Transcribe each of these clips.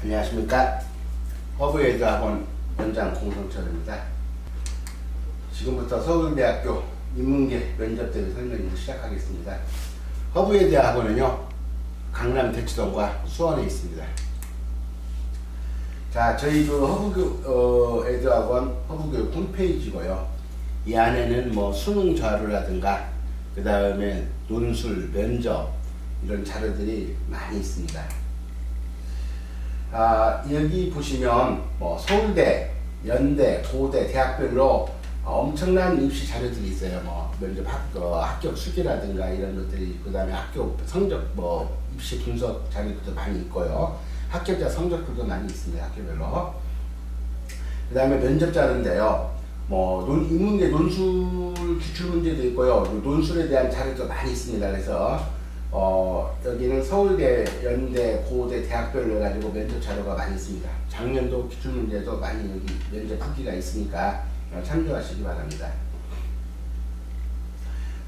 안녕하십니까. 허브에이드학원 원장 공성철입니다. 지금부터 서울대학교 인문계 면접 대비 설명을 시작하겠습니다. 허브에이드학원은요, 강남 대치동과 수원에 있습니다. 자, 저희 허브에이드학원 허브교육 홈페이지고요. 이 안에는 뭐 수능 자료라든가 그 다음에 논술, 면접 이런 자료들이 많이 있습니다. 여기 보시면 뭐 서울대, 연대, 고대, 대학별로 엄청난 입시 자료들이 있어요. 뭐 면접 합격 수기라든가 이런 것들이, 그 다음에 학교 성적, 뭐 입시 분석 자료들도 많이 있고요. 합격자 성적들도 많이 있습니다. 학교별로. 그 다음에 면접 자료인데요. 뭐 인문계 논술 기출 문제도 있고요. 논술에 대한 자료도 많이 있습니다. 그래서 여기는 서울대, 연대, 고대, 대학별로 해가지고 면접 자료가 많이 있습니다. 작년도 기출 문제도 많이 여기 면접 후기가 있으니까 참조하시기 바랍니다.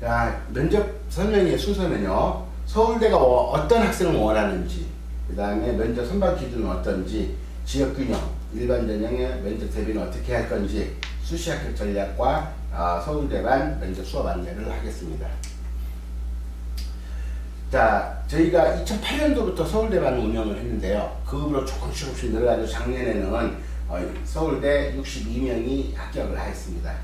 자, 면접 설명의 순서는요, 서울대가 어떤 학생을 원하는지, 그 다음에 면접 선발 기준은 어떤지, 지역균형, 일반 전형의 면접 대비는 어떻게 할 건지, 수시 합격 전략과 서울대반 면접 수업 안내를 하겠습니다. 자, 저희가 2008년도부터 서울대반을 운영을 했는데요. 그 후로 조금씩 늘어가지고 작년에는 서울대 62명이 합격을 하였습니다.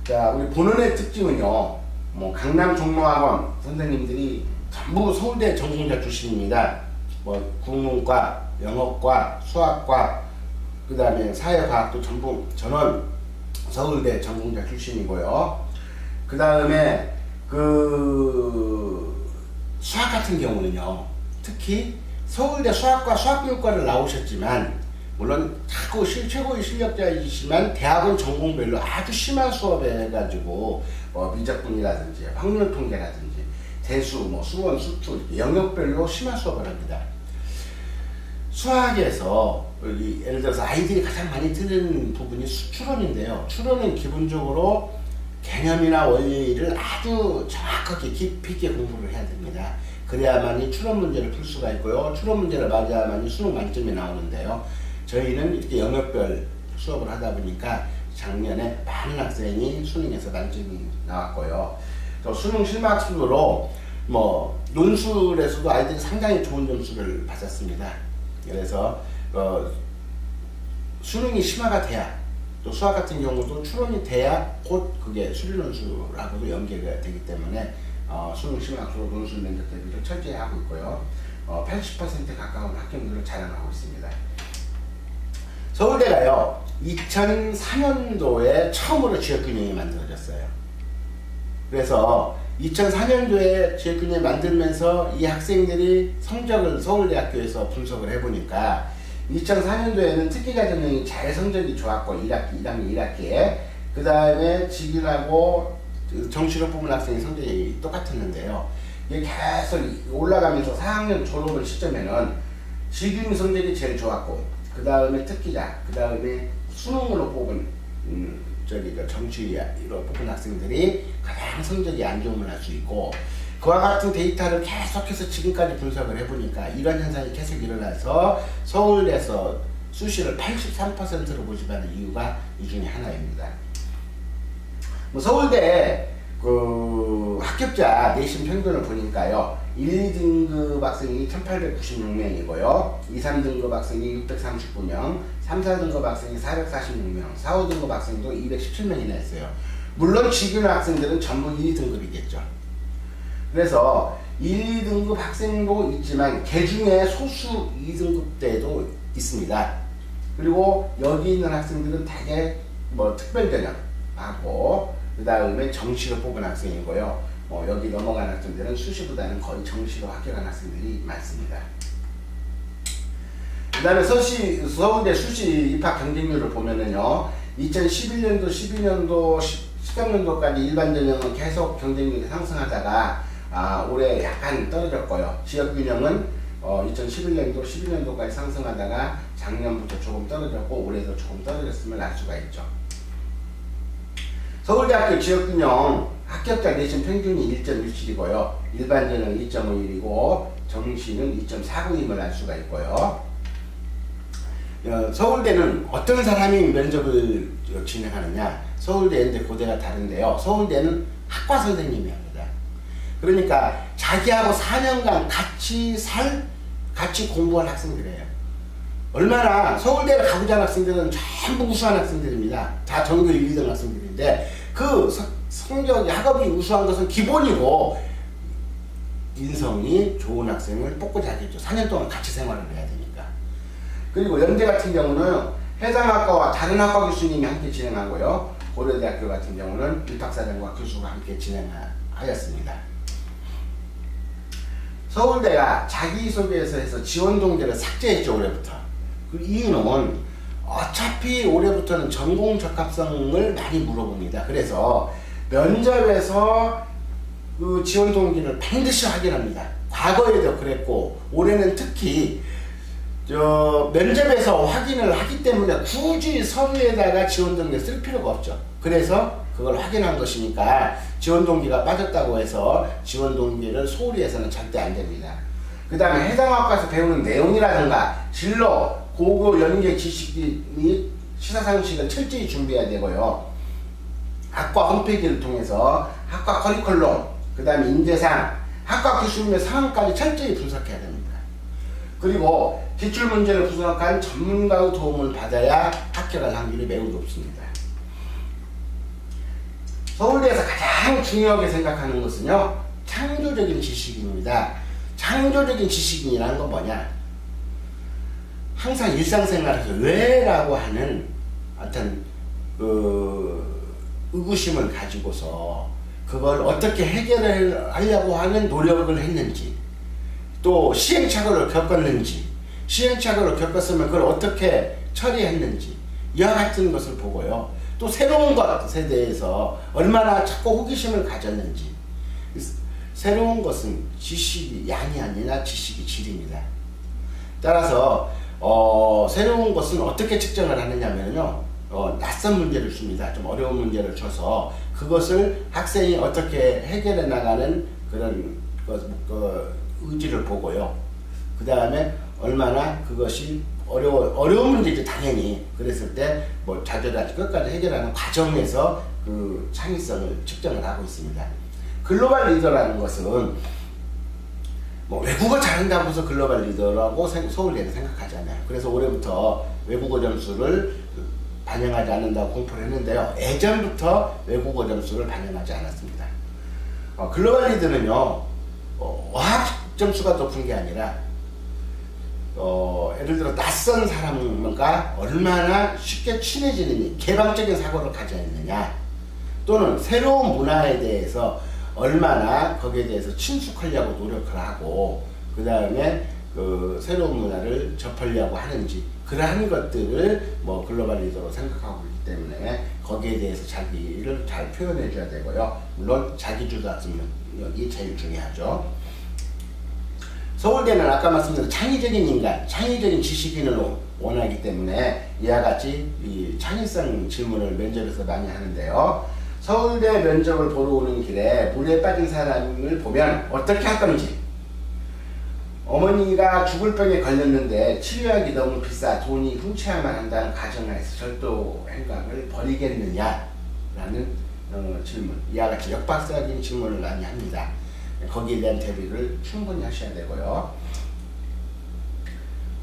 자, 우리 본원의 특징은요, 뭐 강남 종로학원 선생님들이 전부 서울대 전공자 출신입니다. 뭐 국문과, 영어과, 수학과, 그 다음에 사회과학도 전부 전원 서울대 전공자 출신이고요. 그 다음에 수학 같은 경우는요, 특히 서울대 수학과 수학교육과를 나오셨지만, 물론 최고의 실력자이시지만 대학원 전공별로 아주 심한 수업에 해가지고 미적분이라든지 확률통계라든지 대수, 뭐 수원, 수투 이렇게 영역별로 심한 수업을 합니다. 수학에서 예를 들어서 아이들이 가장 많이 듣는 부분이 추론인데요. 추론은 기본적으로 개념이나 원리를 아주 정확하게 깊이 있게 공부를 해야 됩니다. 그래야만이 추론 문제를 풀 수가 있고요. 추론 문제를 맞아야만이 수능 만점이 나오는데요. 저희는 이렇게 영역별 수업을 하다 보니까 작년에 많은 학생이 수능에서 만점이 나왔고요. 또 수능 실마학습으로 뭐 논술에서도 아이들이 상당히 좋은 점수를 받았습니다. 그래서 수능이 심화가 돼야, 또 수학 같은 경우도 추론이 돼야 곧 그게 수리논술하고도 연계가 되기 때문에 수능 심화학으로 논술 면접 대비를 철저히 하고 있고요. 80% 가까운 합격률을 자랑하고 있습니다. 서울대가요, 2004년도에 처음으로 지역균형이 만들어졌어요. 그래서 2004년도에 지역균형을 만들면서 이 학생들이 성적을 서울대학교에서 분석을 해보니까 2004년도에는 특기자 전형이 제일 성적이 좋았고, 1학년 1학기에 그 다음에 직윤하고 정시로 뽑은 학생의 성적이 똑같았는데요. 이게 계속 올라가면서 4학년 졸업을 시점에는 직윤 성적이 제일 좋았고, 그 다음에 특기자, 그 다음에 수능으로 뽑은 정시로 뽑은 학생들이 가장 성적이 안 좋음을 할 수 있고, 그와 같은 데이터를 계속해서 지금까지 분석을 해보니까 이런 현상이 계속 일어나서 서울에서 수시를 83%로 모집하는 이유가 이 중에 하나입니다. 뭐 서울대 합격자 내신 평균을 보니까요, 1, 2등급 학생이 1896명이고요, 2, 3등급 학생이 639명, 3, 4등급 학생이 446명, 4, 5등급 학생도 217명이나 했어요. 물론 직윤 학생들은 전부 1, 2등급이겠죠. 그래서 1, 2등급 학생도 있지만 그 중에 소수 2등급대도 있습니다. 그리고 여기 있는 학생들은 대개 뭐 특별전형하고 그 다음에 정시로 뽑은 학생이고요. 여기 넘어간 학생들은 수시보다는 거의 정시로 합격한 학생들이 많습니다. 그 다음에 서울대 수시 입학 경쟁률을 보면은요, 2011년도, 12년도, 13년도까지 일반 전형은 계속 경쟁률이 상승하다가 올해 약간 떨어졌고요. 지역균형은 2011년도, 12년도까지 상승하다가 작년부터 조금 떨어졌고 올해도 조금 떨어졌음을 알 수가 있죠. 서울대학교 지역균형 합격자 내신 평균이 1.17이고요. 일반 전형 2.51이고 정시는 2.49임을 알 수가 있고요. 서울대는 어떤 사람이 면접을 진행하느냐, 서울대, 연대, 고대가 다른데요. 서울대는 학과 선생님이 합니다. 그러니까 자기하고 4년간 같이 공부한 학생들이에요. 얼마나 서울대를 가고자 하는 학생들은 전부 우수한 학생들입니다. 다 전교 1, 2등 학생들인데 그 성적이 학업이 우수한 것은 기본이고 인성이 좋은 학생을 뽑고자 하겠죠. 4년 동안 같이 생활을 해야 되니까. 그리고 연대 같은 경우는 해당 학과와 다른 학과 교수님이 함께 진행하고요. 고려대학교 같은 경우는 입학사정과 교수가 함께 진행하였습니다. 서울대가 자기소개서 해서 지원 동기를 삭제했죠, 올해부터. 그 이유는 어차피 올해부터는 전공 적합성을 많이 물어봅니다. 그래서 면접에서 그 지원 동기를 반드시 확인합니다. 과거에도 그랬고 올해는 특히 면접에서 확인을 하기 때문에 굳이 서류에다가 지원 동기를 쓸 필요가 없죠. 그래서 그걸 확인한 것이니까 지원 동기가 빠졌다고 해서 지원 동기를 소홀히 해서는 절대 안 됩니다. 그 다음에 해당 학과에서 배우는 내용이라든가 진로, 고교, 연계 지식 및 시사상식을 철저히 준비해야 되고요. 학과 홈페이지를 통해서 학과 커리큘럼, 그 다음에 인재상, 학과 교수님의 상황까지 철저히 분석해야 됩니다. 그리고 기출문제를 분석한 전문가의 도움을 받아야 합격할 확률이 매우 높습니다. 서울대에서 가장 중요하게 생각하는 것은요, 창조적인 지식인입니다. 창조적인 지식인이라는 건 뭐냐? 항상 일상생활에서 왜라고 하는 어떤 의구심을 가지고서 그걸 어떻게 해결을 하려고 하는 노력을 했는지, 또 시행착오를 겪었는지, 시행착오를 겪었으면 그걸 어떻게 처리했는지, 이와 같은 것을 보고요. 또 새로운 것에 대해서 얼마나 자꾸 호기심을 가졌는지. 새로운 것은 지식이 양이 아니라 지식이 질입니다. 따라서 새로운 것은 어떻게 측정을 하느냐면요, 낯선 문제를 줍니다. 좀 어려운 문제를 줘서 그것을 학생이 어떻게 해결해 나가는 그런 의지를 보고요. 그 다음에 얼마나 그것이 어려운 문제죠, 당연히. 그랬을 때 뭐 좌절하지 끝까지 해결하는 과정에서 그 창의성을 측정을 하고 있습니다. 글로벌 리더라는 것은 뭐 외국어 잘한다고 해서 글로벌 리더라고 서울대는 생각하지 않아요. 그래서 올해부터 외국어 점수를 반영하지 않는다고 공포를 했는데요. 예전부터 외국어 점수를 반영하지 않았습니다. 글로벌 리더는요, 어학 점수가 높은 게 아니라 예를 들어 낯선 사람과 얼마나 쉽게 친해지느냐, 개방적인 사고를 가져 있느냐, 또는 새로운 문화에 대해서 얼마나 거기에 대해서 친숙하려고 노력을 하고 그 다음에 그 새로운 문화를 접하려고 하는지, 그러한 것들을 뭐 글로벌 리더로 생각하고 있기 때문에 거기에 대해서 자기를 잘 표현해 줘야 되고요. 물론 자기주도성이 제일 중요하죠. 서울대는 아까 말씀드린 창의적인 인간, 창의적인 지식인을 원하기 때문에 이와 같이 이 창의성 질문을 면접에서 많이 하는데요. 서울대 면접을 보러 오는 길에 물에 빠진 사람을 보면 어떻게 할 건지, 어머니가 죽을 병에 걸렸는데 치료약이 너무 비싸 돈이 훔쳐야만 한다는 가정하에서 절도 행각을 벌이겠느냐 라는 질문, 이와 같이 역박사적인 질문을 많이 합니다. 거기에 대한 대비를 충분히 하셔야 되고요.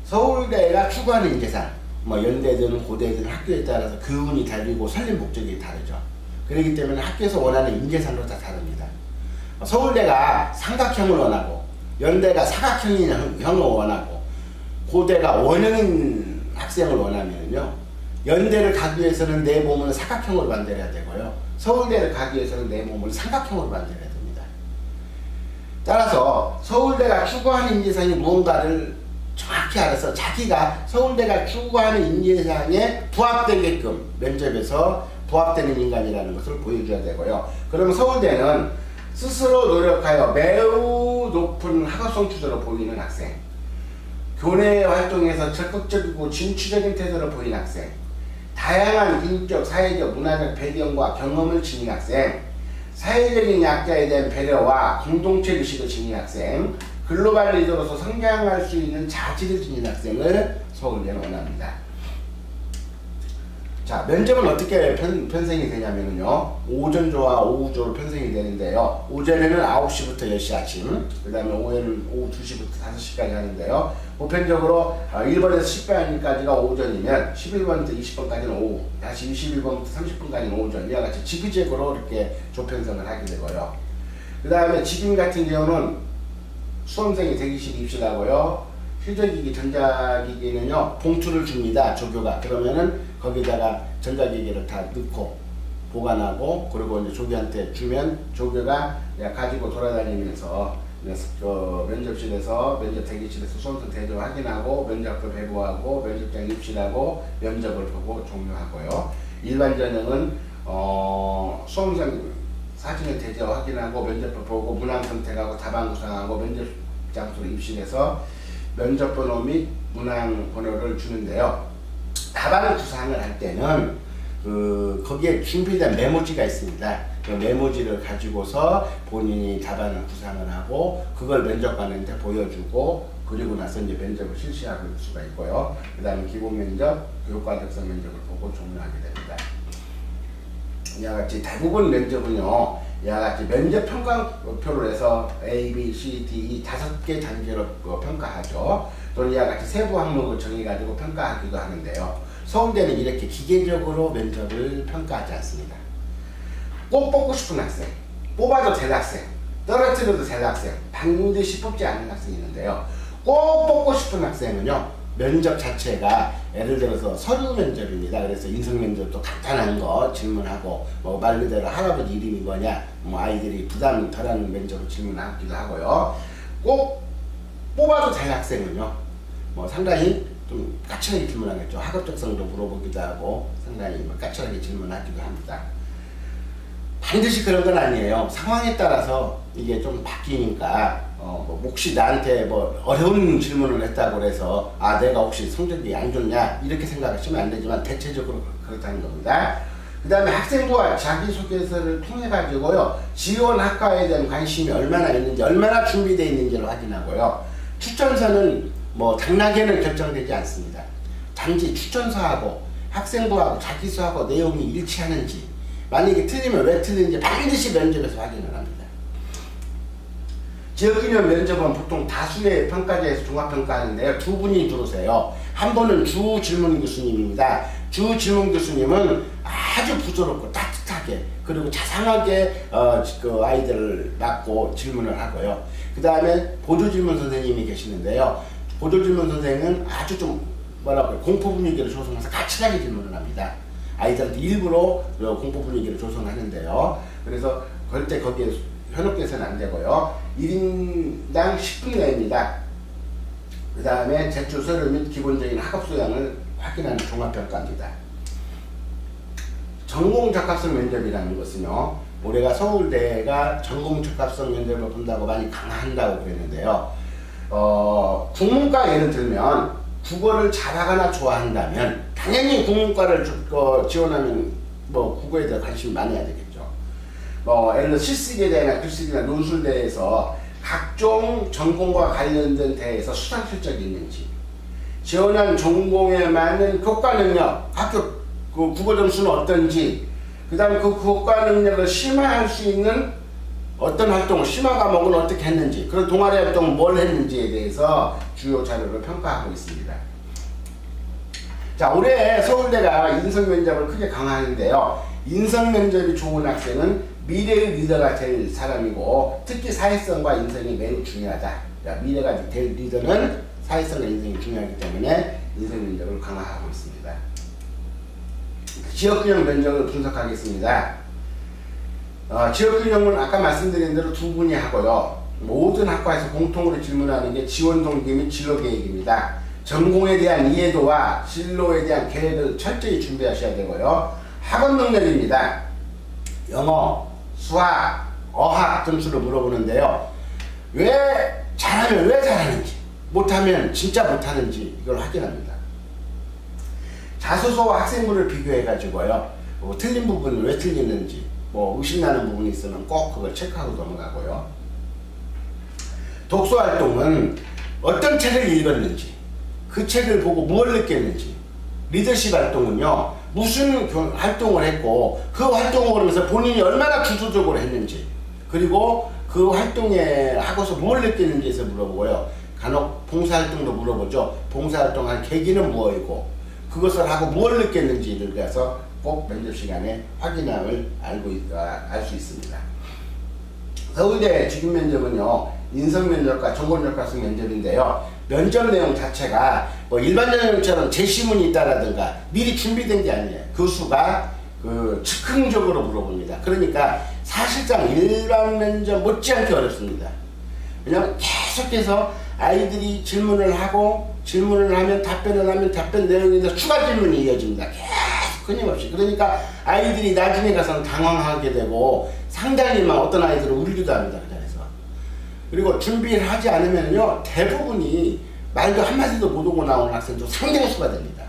서울대가 추구하는 인재상, 뭐 연대든 고대든 학교에 따라서 교훈이 다르고 설립 목적이 다르죠. 그렇기 때문에 학교에서 원하는 인재상도 다 다릅니다. 서울대가 삼각형을 원하고, 연대가 사각형을 원하고, 고대가 원형인 학생을 원하면요, 연대를 가기 위해서는 내 몸을 사각형으로 만들어야 되고요, 서울대를 가기 위해서는 내 몸을 삼각형으로 만들어야 됩니다. 따라서 서울대가 추구하는 인재상이 무언가를 정확히 알아서 자기가 서울대가 추구하는 인재상에 부합되게끔 면접에서 부합되는 인간이라는 것을 보여줘야 되고요. 그러면 서울대는 스스로 노력하여 매우 높은 학업 성취도를 보이는 학생, 교내 활동에서 적극적이고 진취적인 태도를 보이는 학생, 다양한 인격, 사회적, 문화적 배경과 경험을 지닌 학생, 사회적인 약자에 대한 배려와 공동체 의식을 지닌 학생, 글로벌 리더로서 성장할 수 있는 자질을 지닌 학생을 서울대는 원합니다. 자, 면접은 어떻게 편성이 되냐면요. 오전조와 오후조로 편성이 되는데요. 오전에는 9시부터 10시 아침, 그 다음에 오후에는 오후 2시부터 5시까지 하는데요. 보편적으로 1번에서 10번까지가 오전이면 11번부터 20번까지는 오후, 다시 21번부터 30분까지는 오전, 이와 같이 지그재그로 이렇게 조편성을 하게 되고요. 그 다음에 지금 같은 경우는 수험생이 대기실 입실하고요. 휴대기기, 전자기기는요, 봉투를 줍니다, 조교가. 그러면은 거기다가 전자기기를 다 넣고 보관하고, 그리고 이제 조교한테 주면 조교가 가지고 돌아다니면서 면접실에서, 면접 대기실에서 수험생 대조 확인하고, 면접도 배부하고, 면접장 입실하고, 면접을 보고 종료하고요. 일반 전형은 수험생 사진을 대조 확인하고, 면접을 보고, 문항 선택하고, 답안 구상하고, 면접 장소로 입실해서 면접 번호 및 문항 번호를 주는데요. 답안을 구상을 할 때는 거기에 준비된 메모지가 있습니다. 그 메모지를 가지고서 본인이 답안을 구상을 하고 그걸 면접관한테 보여주고, 그리고 나서 이제 면접을 실시할 수가 있고요. 그 다음에 기본 면접, 교육과정성 면접을 보고 종료하게 됩니다. 이와 같이 대부분 면접은요, 이와 같이 면접 평가표를 해서 A, B, C, D, E 5개 단계로 평가하죠. 또는 이와 같이 세부 항목을 정해가지고 평가하기도 하는데요. 서울대는 이렇게 기계적으로 면접을 평가하지 않습니다. 꼭 뽑고 싶은 학생, 뽑아도 될 학생, 떨어뜨려도 될 학생, 반드시 뽑지 않는 학생이 있는데요. 꼭 뽑고 싶은 학생은요, 면접 자체가 예를 들어서 서류 면접입니다. 그래서 인성 면접도 간단한 거 질문하고, 말 그대로 할아버지 이름이 뭐냐, 아이들이 부담 덜하는 면접을 질문하기도 하고요. 꼭 뽑아도 될 학생은요, 상당히 좀 까칠하게 질문하겠죠. 학업 적성도 물어보기도 하고, 상당히 까칠하게 질문하기도 합니다. 반드시 그런 건 아니에요. 상황에 따라서 이게 좀 바뀌니까, 혹시 나한테 어려운 질문을 했다고 해서 내가 혹시 성적이 안 좋냐 이렇게 생각하시면 안 되지만 대체적으로 그렇다는 겁니다. 그 다음에 학생부와 자기소개서를 통해 가지고요, 지원 학과에 대한 관심이 얼마나 있는지, 얼마나 준비되어 있는지를 확인하고요. 추천서는 당락에는 결정되지 않습니다. 단지 추천서하고 학생부하고 자기소하고 내용이 일치하는지, 만약에 틀리면 왜 틀린지 반드시 면접에서 확인을 합니다. 지역균형 면접은 보통 다수의 평가제에서 종합평가하는데요. 두 분이 들어오세요. 한 분은 주질문 교수님입니다. 주질문 교수님은 아주 부드럽고 따뜻하게, 그리고 자상하게 그 아이들을 맡고 질문을 하고요. 그 다음에 보조질문 선생님이 계시는데요. 보조질문 선생은 아주 좀 공포 분위기를 조성해서 까칠하게 질문을 합니다. 아이들한테 일부러 공포 분위기를 조성하는데요. 그래서 절대 거기에 현혹돼서는 안 되고요. 1인당 10분 내입니다. 그 다음에 제출 서류 및 기본적인 학업 소양을 확인하는 종합평가입니다. 전공 적합성 면접이라는 것은요, 우리가 서울대가 전공 적합성 면접을 본다고 많이 강화한다고 그랬는데요. 국문과 예를 들면 국어를 잘하거나 좋아한다면 당연히 국문과를 지원하면 국어에 대해 관심이 많아야 되겠죠. 예를 들어 실습에 대한 글쓰기나 논술대회에서 각종 전공과 관련된 대회에서 수상 실적이 있는지, 지원한 전공에 맞는 교과 능력, 학교 국어 점수는 어떤지, 그 다음에 그 교과 능력을 심화할 수 있는 어떤 활동을, 심화 과목은 어떻게 했는지, 그런 동아리 활동은 뭘 했는지에 대해서 주요 자료를 평가하고 있습니다. 자, 올해 서울대가 인성 면접을 크게 강화하는데요. 인성 면접이 좋은 학생은 미래의 리더가 될 사람이고, 특히 사회성과 인성이 매우 중요하다. 미래가 될 리더는 사회성과 인성이 중요하기 때문에 인성 면접을 강화하고 있습니다. 지역균형 면접을 분석하겠습니다. 지역균형은 아까 말씀드린 대로 두 분이 하고요. 모든 학과에서 공통으로 질문하는 게 지원 동기 및 진로 계획입니다. 전공에 대한 이해도와 진로에 대한 계획을 철저히 준비하셔야 되고요. 학업 능력입니다. 영어, 수학, 어학 점수를 물어보는데요. 왜 잘하면 왜 잘하는지, 못하면 진짜 못하는지 이걸 확인합니다. 자소서와 학생부를 비교해 가지고요, 틀린 부분은 왜 틀리는지, 의심나는 부분이 있으면 꼭 그걸 체크하고 넘어가고요. 독서 활동은 어떤 책을 읽었는지, 그 책을 보고 뭘 느꼈는지. 리더십 활동은요, 무슨 활동을 했고 그 활동을 하면서 본인이 얼마나 주도적으로 했는지, 그리고 그 활동에 하고서 뭘 느꼈는지에서 물어보고요. 간혹 봉사활동도 물어보죠. 봉사활동한 계기는 무엇이고 그것을 하고 뭘 느꼈는지를 위해서 꼭 면접 시간에 확인함을 알 수 있습니다. 서울대 직업 면접은요, 인성면접과 전공역학생 면접인데요. 면접 내용 자체가 뭐 일반 전형처럼 제시문이 있다라든가 미리 준비된 게 아니에요. 교수가 즉흥적으로 물어봅니다. 그러니까 사실상 일반 면접 못지않게 어렵습니다. 왜냐하면 계속해서 아이들이 질문을 하고 질문을 하면 답변을 하면 답변 내용에서 추가 질문이 이어집니다. 계속 끊임없이. 그러니까 아이들이 나중에 가서는 당황하게 되고 상당히 막 어떤 아이들은 울기도 합니다. 그 자리에서. 그리고 준비를 하지 않으면요, 대부분이 말도 한마디도 못하고 나오는 학생도 상당수가 됩니다.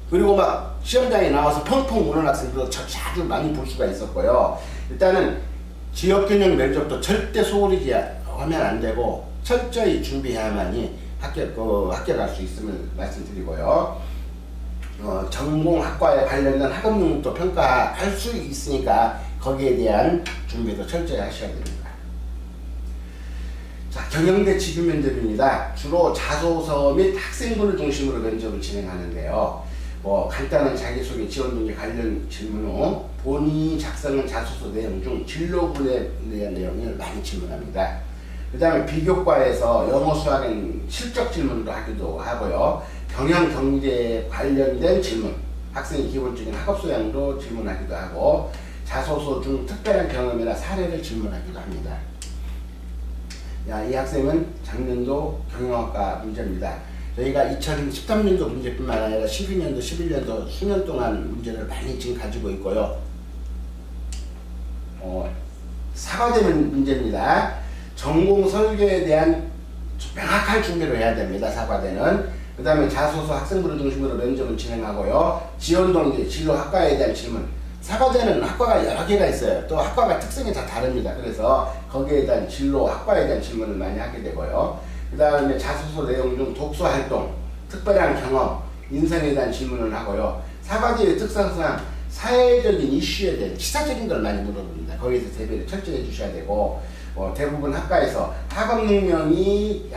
그리고 막 시험장에 나와서 펑펑 우는 학생들도 자주 많이 볼 수가 있었고요. 일단은 지역균형 면접도 절대 소홀히 하면 안 되고 철저히 준비해야만이 합격할 수 있음을 말씀드리고요. 전공학과에 관련된 학업 능력도 평가할 수 있으니까 거기에 대한 준비도 철저히 하셔야 됩니다. 자, 경영대 직업 면접입니다. 주로 자소서 및 학생분을 중심으로 면접을 진행하는데요. 간단한 자기소개, 지원동기 관련 질문 후 본인이 작성한 자소서 내용 중 진로군에 대한 내용을 많이 질문합니다. 그 다음에 비교과에서 영어 수학은 실적 질문도 하기도 하고요. 경영 경제에 관련된 질문, 학생의 기본적인 학업 소양도 질문하기도 하고, 자소서 중 특별한 경험이나 사례를 질문하기도 합니다. 이 학생은 작년도 경영학과 문제입니다. 저희가 2013년도 문제뿐만 아니라 12년도, 11년도 수년 동안 문제를 많이 지금 가지고 있고요. 사과되는 문제입니다. 전공 설계에 대한 명확한 준비를 해야 됩니다. 사과대는. 그 다음에 자소서 학생부를 중심으로 면접을 진행하고요. 지원동기, 진로 학과에 대한 질문. 사과대는 학과가 여러 개가 있어요. 또 학과가 특성이 다 다릅니다. 그래서 거기에 대한 진로, 학과에 대한 질문을 많이 하게 되고요. 그 다음에 자소서 내용 중 독서 활동, 특별한 경험, 인성에 대한 질문을 하고요. 사과대의 특성상 사회적인 이슈에 대한 시사적인 걸 많이 물어봅니다. 거기에서 대비를 철저히 해주셔야 되고, 대부분 학과에서 학업 능력이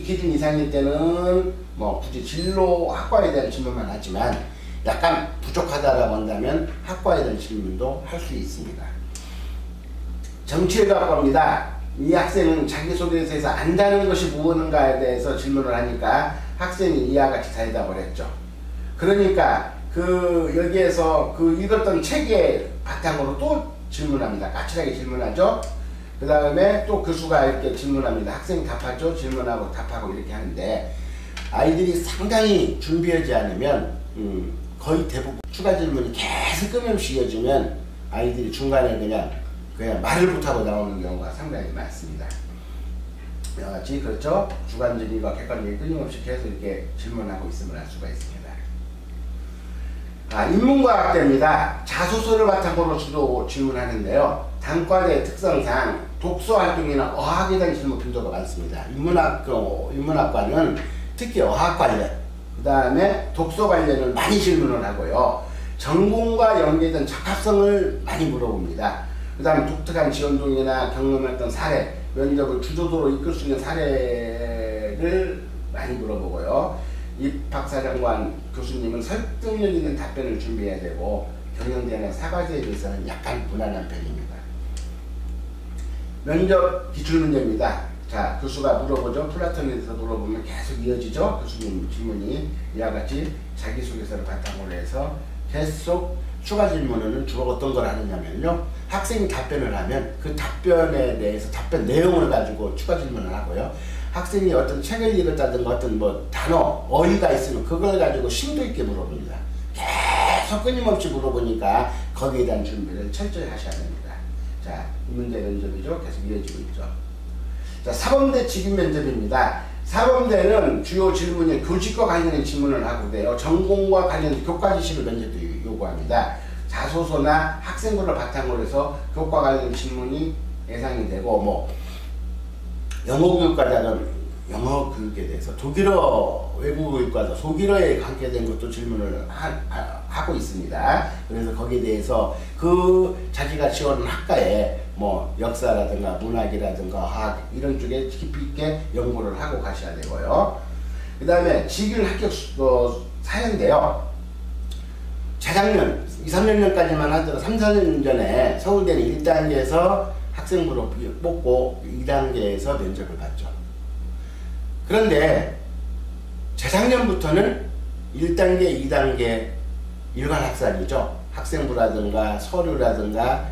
기준 이상일 때는 굳이 진로 학과에 대한 질문만 하지만 약간 부족하다라고 한다면 학과에 대한 질문도 할 수 있습니다. 정치외교학과입니다. 이 학생은 자기소개서에서 안다는 것이 무엇인가에 대해서 질문을 하니까 학생이 이와 같이 대답을 했죠. 그러니까 여기에서 읽었던 책의 바탕으로 또 질문합니다. 까칠하게 질문하죠. 그 다음에 또 교수가 이렇게 질문합니다. 학생이 답하죠. 질문하고 답하고 이렇게 하는데, 아이들이 상당히 준비하지 않으면 거의 대부분 추가 질문이 계속 끊임없이 이어지면 아이들이 중간에 그냥 말을 못하고 나오는 경우가 상당히 많습니다. 그렇죠? 주관적인과 객관적인 끊임없이 계속 이렇게 질문하고 있음을 알 수가 있습니다. 인문과학대입니다. 자소서를 바탕으로 주로 질문하는데요. 단과대 특성상 독서 활동이나 어학에 대한 질문 빈도가 많습니다. 인문학과는 특히 어학 관련, 그 다음에 독서 관련을 많이 질문을 하고요. 전공과 연계된 적합성을 많이 물어봅니다. 그 다음에 독특한 지원동이나 경험했던 사례, 면접을 주도적으로 이끌 수 있는 사례를 많이 물어보고요. 입학사정관 교수님은 설득력 있는 답변을 준비해야 되고, 경영대나 사과제에 대해서는 약간 무난한 편입니다. 면접 기출문제입니다. 자, 교수가 물어보죠. 플라톤에 대해서 물어보면 계속 이어지죠. 교수님 질문이 이와 같이 자기소개서를 바탕으로 해서 계속 추가 질문은 주로 어떤 걸 하느냐면요. 학생이 답변을 하면 그 답변에 대해서 답변 내용을 가지고 추가 질문을 하고요. 학생이 어떤 책을 읽었다든가 어떤 단어, 어휘가 있으면 그걸 가지고 심도 있게 물어봅니다. 계속 끊임없이 물어보니까 거기에 대한 준비를 철저히 하셔야 됩니다. 자, 이 문제 면접이죠. 계속 이어지고 있죠. 자, 사범대 직업 면접입니다. 사범대는 주요 질문이 교직과 관련된 질문을 하고 돼요. 전공과 관련된 교과 지식을 면접도 요구합니다. 자소서나 학생부를 바탕으로 해서 교과 관련 질문이 예상이 되고, 영어 교육과자는 영어 교육에 대해서 독일어 외국어 교육과자 독일어에 관계된 것도 질문을 하고 있습니다. 그래서 거기에 대해서 그 자기가 지원한 학과에 뭐 역사라든가 문학이라든가 화학 이런 쪽에 깊이 있게 연구를 하고 가셔야 되고요. 그 다음에 직일 합격 사례인데요. 재작년 2, 3년까지만 하더라도 3, 4년 전에 서울대는 1단계에서 학생부로 뽑고 2단계에서 면접을 봤죠. 그런데 재작년부터는 1단계, 2단계 일반 학산이죠. 학생부라든가 서류라든가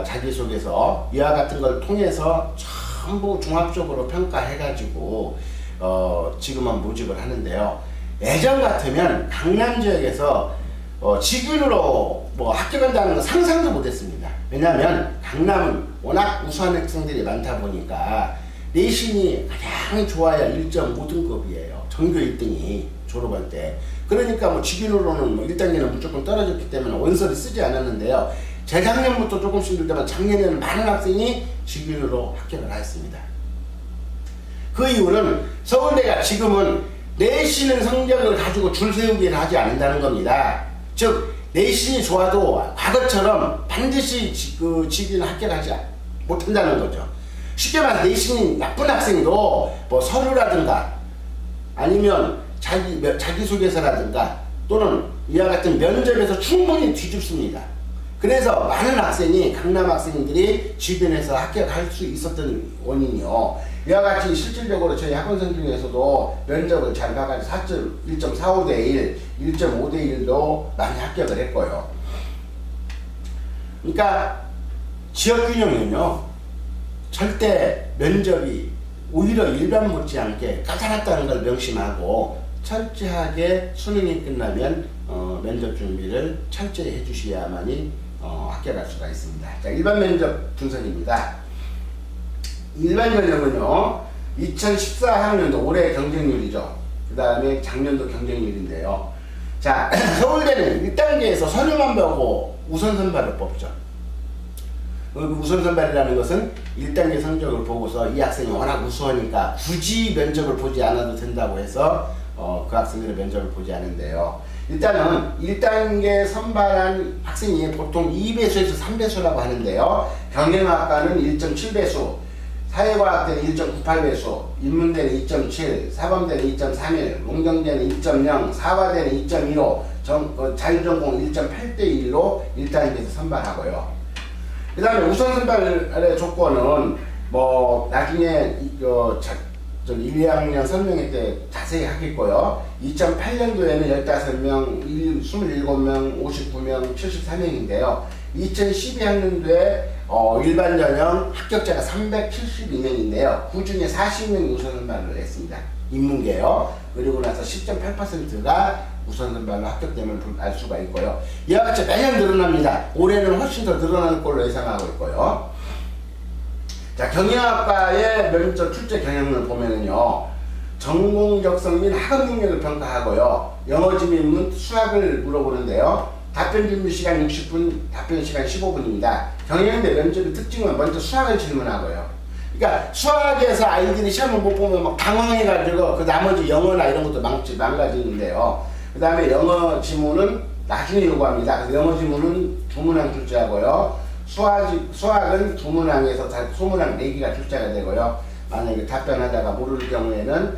자기소개서 이와 같은 걸 통해서 전부 종합적으로 평가해가지고 지금은 모집을 하는데요. 예전 같으면 강남 지역에서 직윤으로 뭐 합격한다는 건 상상도 못했습니다. 왜냐하면 강남은 워낙 우수한 학생들이 많다 보니까 내신이 가장 좋아야 1.5등급이에요. 전교 1등이 졸업할 때. 그러니까 뭐 직윤으로는 뭐 1단계는 무조건 떨어졌기 때문에 원서를 쓰지 않았는데요. 재작년부터 조금씩 늘지만 작년에는 많은 학생이 직윤으로 합격을 하였습니다. 그 이유는 서울대가 지금은 내신은 성적을 가지고 줄 세우기를 하지 않는다는 겁니다. 즉 내신이 좋아도 과거처럼 반드시 그 직윤 합격하지 못한다는 거죠. 쉽게 말해서 내신이 나쁜 학생도 뭐 서류라든가 아니면 자기소개서라든가 또는 이와 같은 면접에서 충분히 뒤집습니다. 그래서 많은 학생이 강남 학생들이 직윤에서 합격할 수 있었던 원인이요. 이와 같이 실질적으로 저희 학원생 중에서도 면접을 잘 봐가지고 1.45 대 1, 1.5 대 1도 많이 합격을 했고요. 그러니까 지역균형은요, 절대 면접이 오히려 일반 못지않게 까다롭다는 걸 명심하고 철저하게 수능이 끝나면 면접 준비를 철저히 해주셔야만이 합격할 수가 있습니다. 자, 일반 면접 분석입니다. 일반 면접은요, 2014학년도 올해 경쟁률이죠. 그 다음에 작년도 경쟁률인데요. 자, 서울대는 1단계에서 서류만 보고 우선 선발을 뽑죠. 그 우선 선발이라는 것은 1단계 성적을 보고서 이 학생이 워낙 우수하니까 굳이 면접을 보지 않아도 된다고 해서 그 학생들의 면접을 보지 않은데요. 일단은 1단계 선발한 학생이 보통 2배수에서 3배수라고 하는데요. 경영학과는 1.7배수, 사회과학대는 1.98배수, 인문대는 2.7, 사범대는 2.31, 농경대는 2.0, 사과대는 2.15, 자율전공 1.8대 1로 1단계에서 선발하고요. 그 다음에 우선 선발의 조건은 뭐 나중에 1, 2학년 설명회 때 자세히 하겠고요. 2008년도에는 15명, 27명, 59명, 74명인데요. 2012학년도에 일반 전형 합격자가 372명인데요. 그 중에 40명이 우선 선발을 했습니다. 인문계요. 그리고 나서 10.8%가 우선 선발로 합격됨을 알 수가 있고요. 이와 같이 매년 늘어납니다. 올해는 훨씬 더 늘어나는 걸로 예상하고 있고요. 자, 경영학과의 면접 출제 경향을 보면은요, 전공 적성 및 학업 능력을 평가하고요. 영어 지문, 수학을 물어보는데요. 답변 준비 시간 60분, 답변 시간 15분입니다. 경영대 면접의 특징은 먼저 수학을 질문하고요. 그러니까 수학에서 아이들이 시험을 못 보면 막 당황해가지고 그 나머지 영어나 이런 것도 망가지는데요. 그 다음에 영어 지문은 나중에 요구합니다. 그래서 영어 지문은 2문항 출제하고요. 수학은 2문항에서 소문항 4개가 출제가 되고요. 만약에 답변하다가 모를 경우에는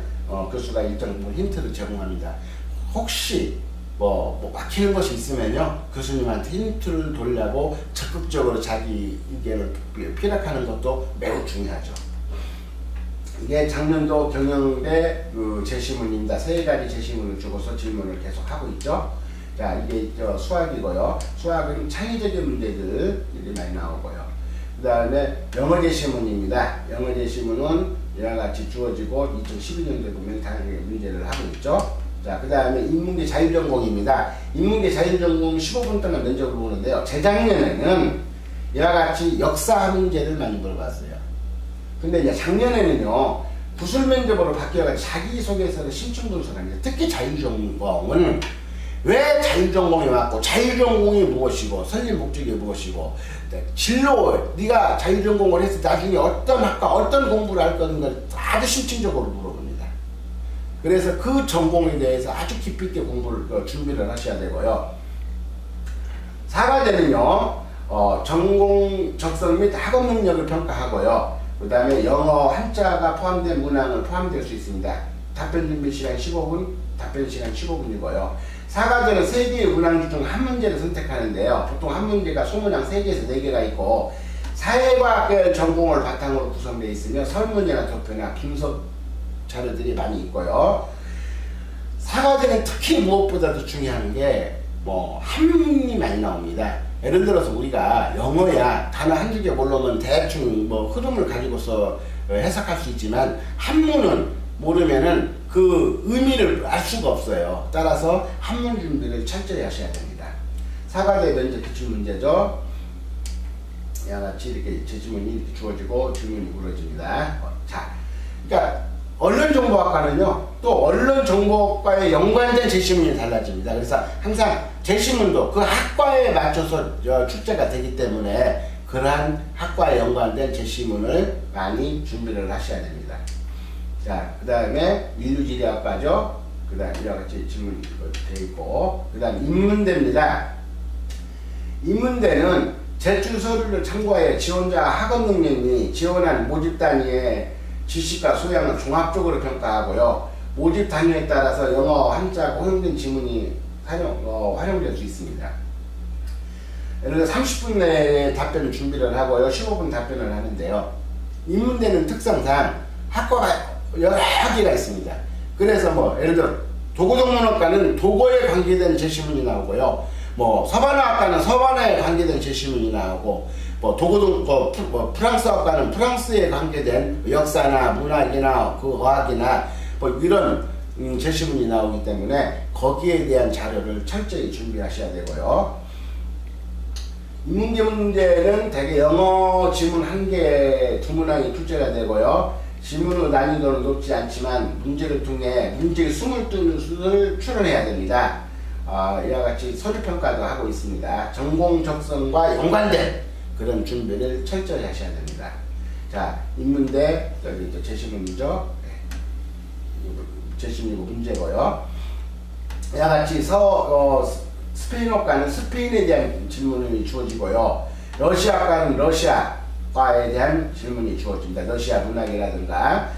교수가 일정 부분 힌트를 제공합니다. 혹시 뭐 막히는 것이 있으면요, 교수님한테 힌트를 돌려고 적극적으로 자기 의견을 피력하는 것도 매우 중요하죠. 이게 작년도 경영대 제시문입니다. 3가지 제시문을 주고서 질문을 계속 하고 있죠. 자, 이게 수학이고요. 수학은 창의적인 문제들이 많이 나오고요. 그 다음에 영어 제시문입니다. 영어 제시문은 이와 같이 주어지고 2012년도에 보면 다양하게 문제를 하고 있죠. 자, 그 다음에 인문계 자율전공입니다. 인문계 자율전공 15분 동안 면접을 보는데요. 재작년에는 이와 같이 역사 문제를 많이 물어봤어요. 근데 이제 작년에는요, 부술 면접으로 바뀌어가지고 자기소개서를 신춘 분석합니다. 특히 자율전공은 왜 자율전공이 맞고 자율전공이 무엇이고 선생님 목적이 무엇이고 진로 네가 자율전공을 해서 나중에 어떤 학과 어떤 공부를 할 거는 아주 심층적으로 물어봅니다. 그래서 그 전공에 대해서 아주 깊이 있게 공부를 준비를 하셔야 되고요. 4과제는요 전공 적성 및 학업 능력을 평가하고요. 그 다음에 영어 한자가 포함된 문항을 포함될 수 있습니다. 답변 준비 시간 15분, 답변 시간 15분이고요. 4과제는 3개의 문항 중 한 문제를 선택하는데요. 보통 한 문제가 소문항 3개에서 4개가 있고 사회과학 전공을 바탕으로 구성되어 있으며 설문이나 도표나 분석 자료들이 많이 있고요. 4과제는 특히 무엇보다도 중요한 게 한문이 많이 나옵니다. 예를 들어서 우리가 영어야 단어 한두 개 모르면 대충 흐름을 가지고서 해석할 수 있지만 한문은 모르면은 그 의미를 알 수가 없어요. 따라서 한문 준비를 철저히 하셔야 됩니다. 4과제 면접 기출 문제죠. 양같이 이렇게 제지문이 이렇게 주어지고 질문이 물어집니다. 자, 그러니까 언론정보학과는요 또 언론정보학과에 연관된 제시문이 달라집니다. 그래서 항상 제시문도 그 학과에 맞춰서 출제가 되기 때문에 그러한 학과에 연관된 제시문을 많이 준비를 하셔야 됩니다. 자, 그 다음에 인류지리학과죠. 그 다음 이와 같이 질문이 되어 있고, 그 다음 인문대입니다. 인문대는 제출 서류를 참고하여 지원자 학업 능력 및 지원한 모집 단위의 지식과 소양을 종합적으로 평가하고요. 모집 단위에 따라서 영어 한자가 허용된 지문이 활용될 수 있습니다. 예를 들어 30분 내에 답변을 준비를 하고요. 15분 답변을 하는데요. 인문대는 특성상 학과가 여러 개가 있습니다. 그래서 예를 들어 도고동문학과는 도고에 관계된 제시문이 나오고요. 서반어학과는 서반어에 관계된 제시문이 나오고 프랑스학과는 프랑스에 관계된 역사나 문학이나 그 어학이나 이런 제시문이 나오기 때문에 거기에 대한 자료를 철저히 준비하셔야 되고요. 인문계 문제는 대개 영어 지문 1개, 2문항이 출제가 되고요. 지문의 난이도는 높지 않지만 문제를 통해 문제의 숨을 추론해야 됩니다. 이와 같이 서류평가도 하고 있습니다. 전공 적성과 연관된 그런 준비를 철저히 하셔야 됩니다. 자, 인문대 여기 제시문이죠. 제시문이고 문제고요. 이와 같이 스페인어과는 스페인에 대한 질문이 주어지고요. 러시아과는 러시아과에 대한 질문이 주어집니다. 러시아 문학이라든가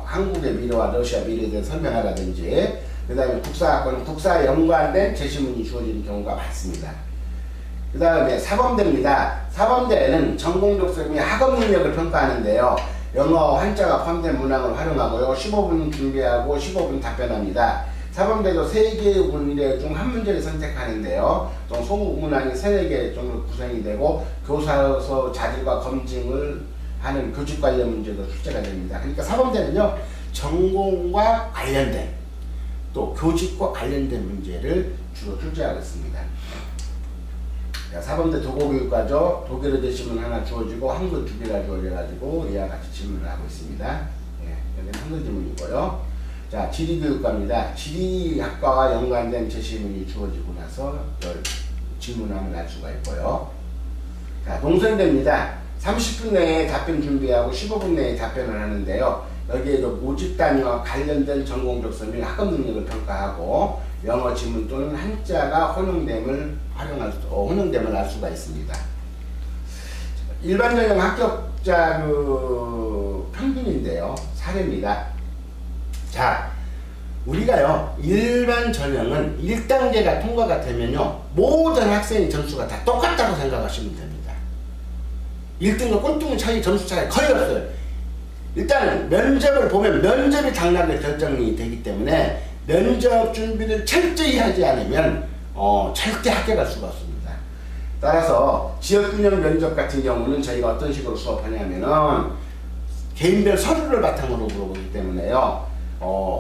한국의 미래와 러시아 미래에 대한 설명하라든지, 그 다음에 국사학과는 국사에 연관된 제시문이 주어지는 경우가 많습니다. 그 다음에 사범대입니다. 사범대는 전공 적성 및 학업 능력을 평가하는데요. 영어 한자가 포함된 문항을 활용하고요. 15분 준비하고 15분 답변합니다. 사범대도 3개의 문제 중 한 문제를 선택하는데요. 또 소문항이 3개 정도 구성이 되고 교사서 자질과 검증을 하는 교직 관련 문제도 출제가 됩니다. 그러니까 사범대는요, 전공과 관련된 또 교직과 관련된 문제를 주로 출제하고 있습니다. 사범대 도고교육과죠. 독일어 제시문 하나 주어지고 한글 2개가 주어져가지고 이와 같이 질문을 하고 있습니다. 여기는 한글 질문이고요. 자, 지리교육과입니다. 지리학과와 연관된 제시문이 주어지고 나서 질문함을 할 수가 있고요. 자, 농선대입니다. 30분 내에 답변 준비하고 15분 내에 답변을 하는데요. 여기에도 모집 단위와 관련된 전공 적성 및 학업 능력을 평가하고 영어 지문 또는 한자가 혼용됨을 알 수가 있습니다. 일반 전형 합격자 평균인데요. 사례입니다. 자, 우리가요, 일반 전형은 1단계가 통과가 되면요, 모든 학생의 점수가 다 똑같다고 생각하시면 됩니다. 1등과 꼴등 차이, 점수 차이 거의 없어요. 일단 면접을 보면 면접이 당락에 결정이 되기 때문에 면접 준비를 철저히 하지 않으면 절대 합격할 수가 없습니다. 따라서 지역균형 면접 같은 경우는 저희가 어떤 식으로 수업하냐면은 개인별 서류를 바탕으로 물어보기 때문에요.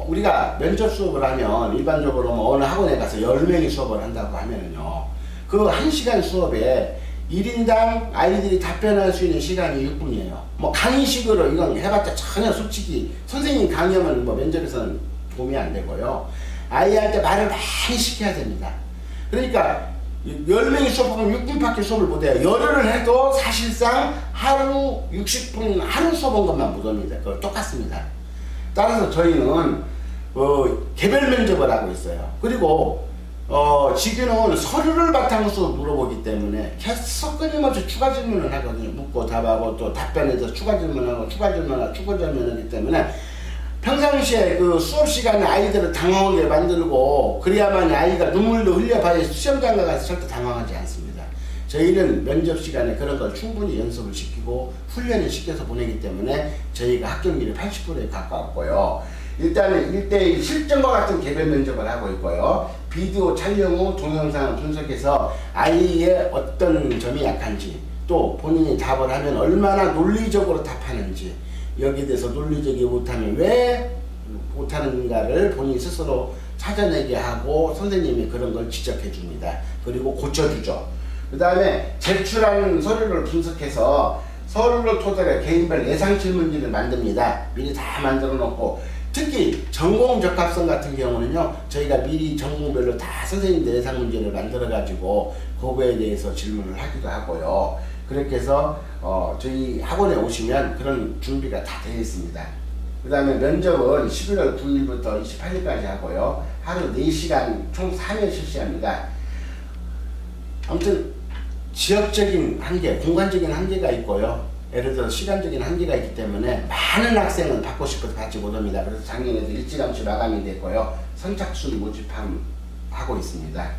우리가 면접 수업을 하면 일반적으로 어느 학원에 가서 10명이 수업을 한다고 하면은요, 그 1시간 수업에 1인당 아이들이 답변할 수 있는 시간이 6분이에요. 강의식으로 이건 해봤자 전혀 솔직히 선생님 강의하면 면접에서는 도움이 안 되고요. 아이한테 말을 많이 시켜야 됩니다. 그러니까 10명이 수업하면 6분밖에 수업을 못해요. 열흘을 해도 사실상 하루 60분 하루 수업한 것만 못 옵니다. 그거 똑같습니다. 따라서 저희는 개별 면접을 하고 있어요. 그리고 지금은 서류를 바탕으로 물어보기 때문에 계속 끊임없이 추가 질문을 하거든요. 묻고 답하고 또 답변해서 추가 질문하고 추가 질문하고 추가 질문하기 때문에 평상시에 그 수업 시간에 아이들을 당황하게 만들고 그래야만 아이가 눈물도 흘려봐야 시험장가 가서 절대 당황하지 않습니다. 저희는 면접 시간에 그런 걸 충분히 연습을 시키고 훈련을 시켜서 보내기 때문에 저희가 합격률이 80%에 가까웠고요. 일단은 1대1 실전과 같은 개별 면접을 하고 있고요. 비디오 촬영 후 동영상을 분석해서 아이의 어떤 점이 약한지 또 본인이 답을 하면 얼마나 논리적으로 답하는지 여기에 대해서 논리적이 못하면 왜 못하는가를 본인 스스로 찾아내게 하고 선생님이 그런 걸 지적해 줍니다. 그리고 고쳐주죠. 그 다음에 제출한 서류를 분석해서 서류를 토대로 개인별 예상 질문지를 만듭니다. 미리 다 만들어 놓고 특히 전공 적합성 같은 경우는요 저희가 미리 전공별로 다 선생님들 예상 문제를 만들어 가지고 그거에 대해서 질문을 하기도 하고요. 그렇게 해서 저희 학원에 오시면 그런 준비가 다 되어 있습니다. 그 다음에 면접은 11월 9일부터 28일까지 하고요. 하루 4시간 총 3회 실시합니다. 아무튼 지역적인 한계, 공간적인 한계가 있고요. 예를 들어 시간적인 한계가 있기 때문에 많은 학생은 받고 싶어서 받지 못합니다. 그래서 작년에도 일찌감치 마감이 됐고요. 선착순 모집하고 있습니다.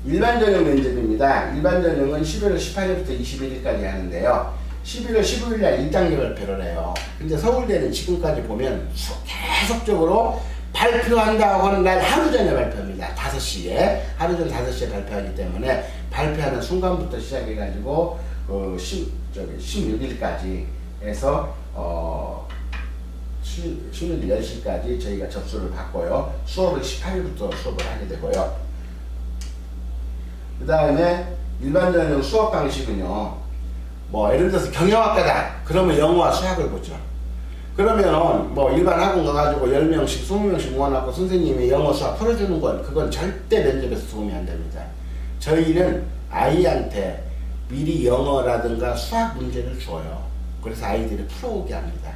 일반 전형 면접입니다. 일반 전형은 11월 18일부터 21일까지 하는데요. 11월 15일날 1단계 발표를 해요. 근데 서울대는 지금까지 보면 계속적으로 발표한다고 하는 날 하루 전에 발표합니다. 5시에. 하루 전 5시에 발표하기 때문에 발표하는 순간부터 시작해가지고 16일까지 해서 수요일 10시까지 저희가 접수를 받고요. 수업을 18일부터 수업을 하게 되고요. 그 다음에 일반 전형 수업 방식은요. 뭐 예를 들어서 경영학과다. 그러면 영어와 수학을 보죠. 그러면 뭐 일반 학원 가가지고 10명씩 20명씩 모아놓고 선생님이 영어 수학 풀어주는 건 그건 절대 면접에서 도움이 안 됩니다. 저희는 아이한테 미리 영어라든가 수학 문제를 줘요. 그래서 아이들이 풀어오게 합니다.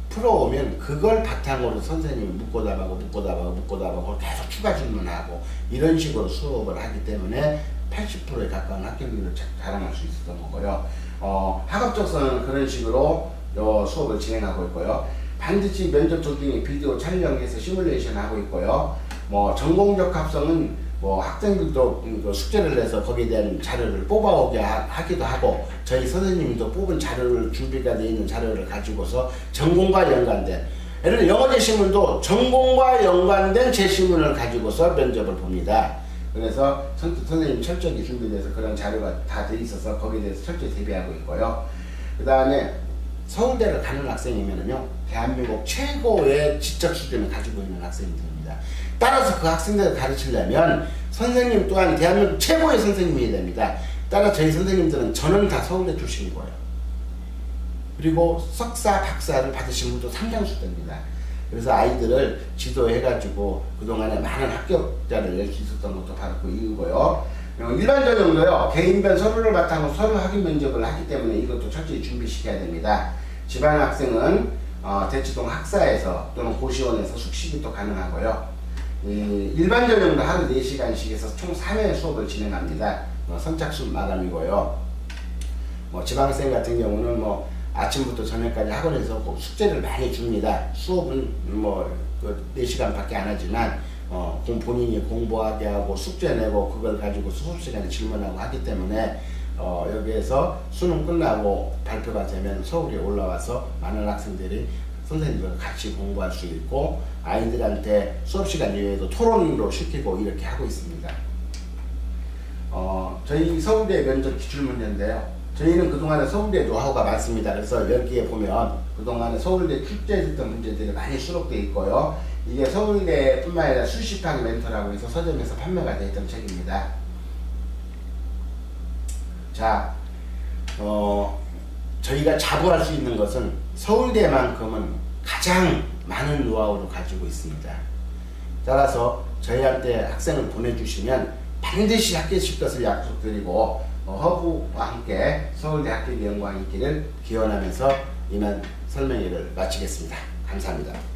풀어오면 그걸 바탕으로 선생님이 묻고 답하고 묻고 답하고 묻고 답하고 계속 추가 질문하고 이런 식으로 수업을 하기 때문에 80%에 가까운 합격률을 자랑할 수 있었던 거고요. 학업적서는 그런 식으로 수업을 진행하고 있고요. 반드시 면접 도중에 비디오 촬영해서 시뮬레이션 하고 있고요. 뭐 전공적 합성은 뭐 학생들도 숙제를 내서 거기에 대한 자료를 뽑아오게 하기도 하고 저희 선생님도 뽑은 자료를 준비가 되어 있는 자료를 가지고서 전공과 연관된 예를 들어 영어 제시문도 전공과 연관된 제시문을 가지고서 면접을 봅니다. 그래서 선생님 철저히 준비돼서 그런 자료가 다 돼 있어서 거기에 대해서 철저히 대비하고 있고요. 그 다음에 서울대를 가는 학생이면요 대한민국 최고의 지적 수준을 가지고 있는 학생들입니다. 따라서 그 학생들을 가르치려면 선생님 또한 대한민국 최고의 선생님이 됩니다. 따라 저희 선생님들은 저는 다 서울대 출신이고요. 그리고 석사, 박사를 받으신 분도 상당수입니다. 그래서 아이들을 지도해가지고 그동안에 많은 합격자를 낼 수 있었던 것도 바로 그 이유고요. 일반 전형도요 개인별 서류를 바탕으로 서류 확인 면접을 하기 때문에 이것도 철저히 준비시켜야 됩니다. 지방 학생은 대치동 학사에서 또는 고시원에서 숙식이 또 가능하고요. 일반 전형도 하루 4시간씩 해서 총 3회 수업을 진행합니다. 선착순 마감이고요. 뭐 지방학생 같은 경우는 뭐 아침부터 저녁까지 학원에서 숙제를 많이 줍니다. 수업은 뭐 4시간 밖에 안 하지만 본인이 공부하게 하고 숙제 내고 그걸 가지고 수업 시간에 질문하고 하기 때문에 여기에서 수능 끝나고 발표가 되면 서울에 올라와서 많은 학생들이 선생님과 같이 공부할 수 있고 아이들한테 수업시간 이외에도 토론으로 시키고 이렇게 하고 있습니다. 저희 서울대 면접 기출문제인데요. 저희는 그동안에 서울대 노하우가 많습니다. 그래서 여기에 보면 그동안에 서울대 출제했던 문제들이 많이 수록되어 있고요. 이게 서울대뿐만 아니라 수시학 멘토라고 해서 서점에서 판매가 되었던 책입니다. 자, 저희가 자부할 수 있는 것은 서울대만큼은 가장 많은 노하우를 가지고 있습니다. 따라서 저희한테 학생을 보내주시면 반드시 합격실 것을 약속드리고 허브와 함께 서울대 합격 영광이 있기를 기원하면서 이만 설명회를 마치겠습니다. 감사합니다.